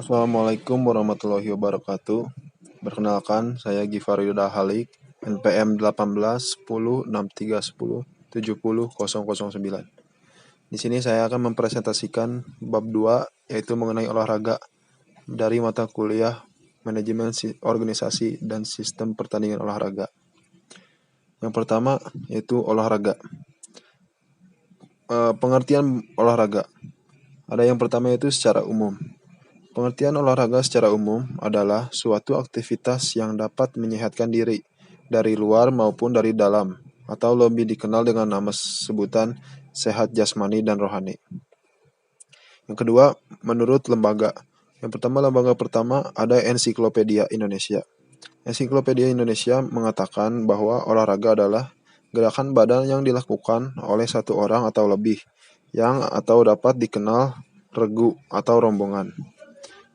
Assalamualaikum warahmatullahi wabarakatuh. Perkenalkan, saya Givari Halik, NPM 18 10 63 10 70 009. Di sini saya akan mempresentasikan bab 2, yaitu mengenai olahraga dari mata kuliah Manajemen Organisasi dan Sistem Pertandingan Olahraga. Yang pertama yaitu olahraga. Pengertian olahraga. Ada yang pertama yaitu secara umum. Pengertian olahraga secara umum adalah suatu aktivitas yang dapat menyehatkan diri dari luar maupun dari dalam, atau lebih dikenal dengan nama sebutan sehat jasmani dan rohani. Yang kedua, menurut lembaga. Yang pertama, lembaga pertama ada Ensiklopedia Indonesia. Ensiklopedia Indonesia mengatakan bahwa olahraga adalah gerakan badan yang dilakukan oleh satu orang atau lebih, yang atau dapat dikenal regu atau rombongan.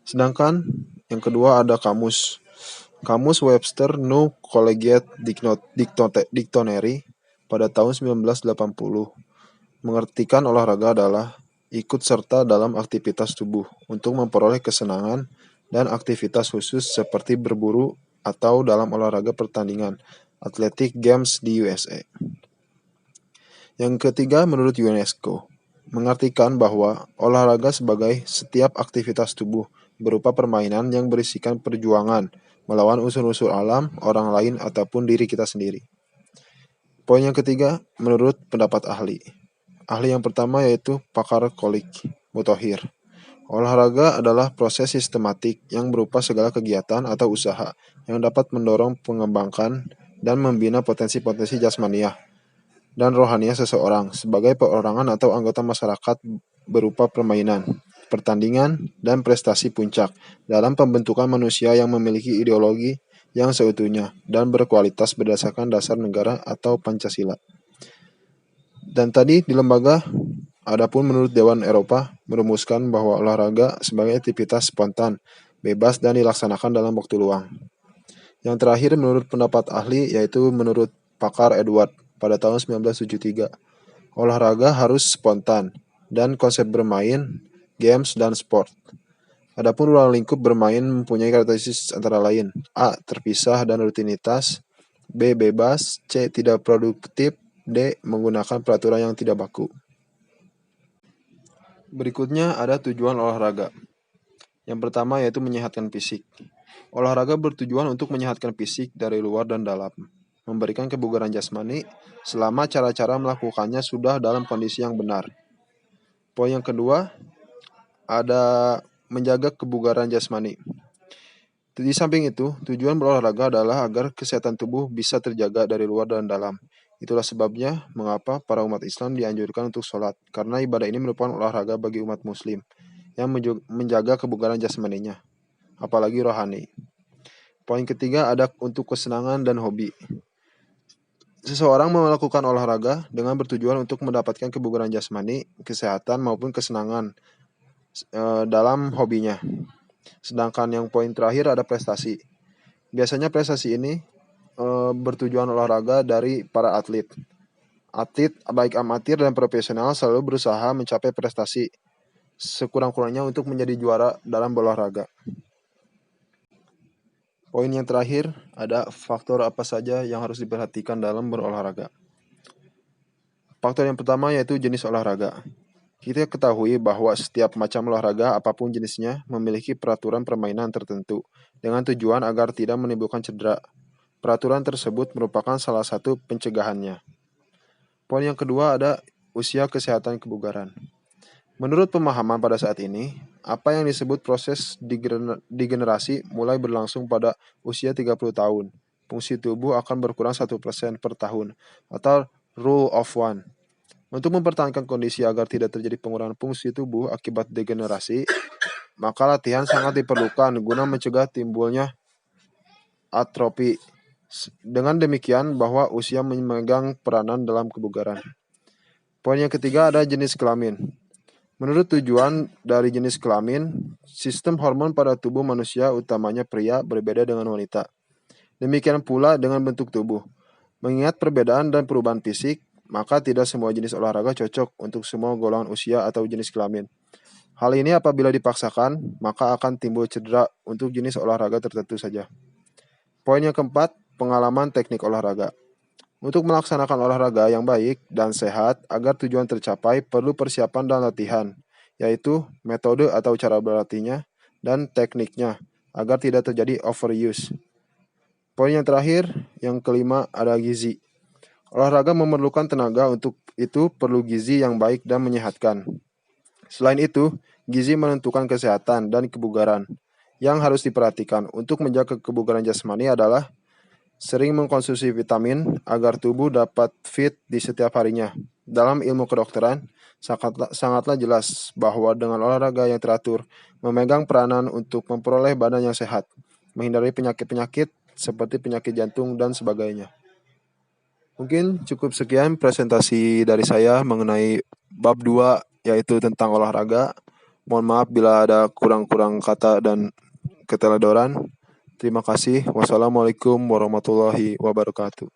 Sedangkan yang kedua ada kamus. Kamus Webster New Collegiate Dictionary pada tahun 1980 mengartikan olahraga adalah ikut serta dalam aktivitas tubuh untuk memperoleh kesenangan dan aktivitas khusus seperti berburu atau dalam olahraga pertandingan Athletic Games di USA. Yang ketiga menurut UNESCO mengartikan bahwa olahraga sebagai setiap aktivitas tubuh berupa permainan yang berisikan perjuangan melawan unsur-unsur alam, orang lain, ataupun diri kita sendiri. Poin yang ketiga, menurut pendapat ahli. Ahli yang pertama yaitu pakar Kolik Muthohir. Olahraga adalah proses sistematik yang berupa segala kegiatan atau usaha yang dapat mendorong mengembangkan dan membina potensi-potensi jasmaniah dan rohaniah seseorang sebagai perorangan atau anggota masyarakat berupa permainan, pertandingan, dan prestasi puncak dalam pembentukan manusia yang memiliki ideologi yang seutuhnya dan berkualitas berdasarkan dasar negara atau Pancasila. Dan tadi di lembaga, adapun menurut Dewan Eropa merumuskan bahwa olahraga sebagai aktivitas spontan, bebas dan dilaksanakan dalam waktu luang. Yang terakhir menurut pendapat ahli yaitu menurut pakar Edward pada tahun 1973. Olahraga harus spontan dan konsep bermain, games, dan sport. Adapun ruang lingkup bermain mempunyai karakteristik antara lain: A. Terpisah dan rutinitas, B. Bebas, C. Tidak produktif, D. Menggunakan peraturan yang tidak baku. Berikutnya ada tujuan olahraga. Yang pertama yaitu menyehatkan fisik. Olahraga bertujuan untuk menyehatkan fisik dari luar dan dalam, memberikan kebugaran jasmani selama cara-cara melakukannya sudah dalam kondisi yang benar. Poin yang kedua ada menjaga kebugaran jasmani. Di samping itu, tujuan berolahraga adalah agar kesehatan tubuh bisa terjaga dari luar dan dalam. Itulah sebabnya mengapa para umat Islam dianjurkan untuk sholat, karena ibadah ini merupakan olahraga bagi umat muslim yang menjaga kebugaran jasmaninya, apalagi rohani. Poin ketiga ada untuk kesenangan dan hobi. Seseorang melakukan olahraga dengan bertujuan untuk mendapatkan kebugaran jasmani, kesehatan maupun kesenangan dalam hobinya. Sedangkan yang poin terakhir ada prestasi. Biasanya prestasi ini bertujuan olahraga dari para atlet. Atlet baik amatir dan profesional selalu berusaha mencapai prestasi sekurang-kurangnya untuk menjadi juara dalam berolahraga. Poin yang terakhir ada faktor apa saja yang harus diperhatikan dalam berolahraga. Faktor yang pertama yaitu jenis olahraga. Kita ketahui bahwa setiap macam olahraga apapun jenisnya memiliki peraturan permainan tertentu dengan tujuan agar tidak menimbulkan cedera. Peraturan tersebut merupakan salah satu pencegahannya. Poin yang kedua ada usia kesehatan kebugaran. Menurut pemahaman pada saat ini, apa yang disebut proses degenerasi mulai berlangsung pada usia 30 tahun. Fungsi tubuh akan berkurang 1% per tahun atau rule of one. Untuk mempertahankan kondisi agar tidak terjadi pengurangan fungsi tubuh akibat degenerasi, maka latihan sangat diperlukan guna mencegah timbulnya atrofi. Dengan demikian bahwa usia memegang peranan dalam kebugaran. Poin yang ketiga ada jenis kelamin. Menurut tujuan dari jenis kelamin, sistem hormon pada tubuh manusia utamanya pria berbeda dengan wanita. Demikian pula dengan bentuk tubuh. Mengingat perbedaan dan perubahan fisik, maka tidak semua jenis olahraga cocok untuk semua golongan usia atau jenis kelamin. Hal ini apabila dipaksakan, maka akan timbul cedera untuk jenis olahraga tertentu saja. Poin yang keempat, pengalaman teknik olahraga. Untuk melaksanakan olahraga yang baik dan sehat agar tujuan tercapai perlu persiapan dan latihan, yaitu metode atau cara berlatihnya dan tekniknya agar tidak terjadi overuse. Poin yang terakhir, yang kelima ada gizi. Olahraga memerlukan tenaga, untuk itu perlu gizi yang baik dan menyehatkan. Selain itu, gizi menentukan kesehatan dan kebugaran. Yang harus diperhatikan untuk menjaga kebugaran jasmani adalah sering mengkonsumsi vitamin agar tubuh dapat fit di setiap harinya. Dalam ilmu kedokteran, sangatlah jelas bahwa dengan olahraga yang teratur, memegang peranan untuk memperoleh badan yang sehat, menghindari penyakit-penyakit seperti penyakit jantung dan sebagainya. Mungkin cukup sekian presentasi dari saya mengenai bab 2 yaitu tentang olahraga. Mohon maaf bila ada kurang-kurang kata dan keteledoran. Terima kasih. Wassalamualaikum warahmatullahi wabarakatuh.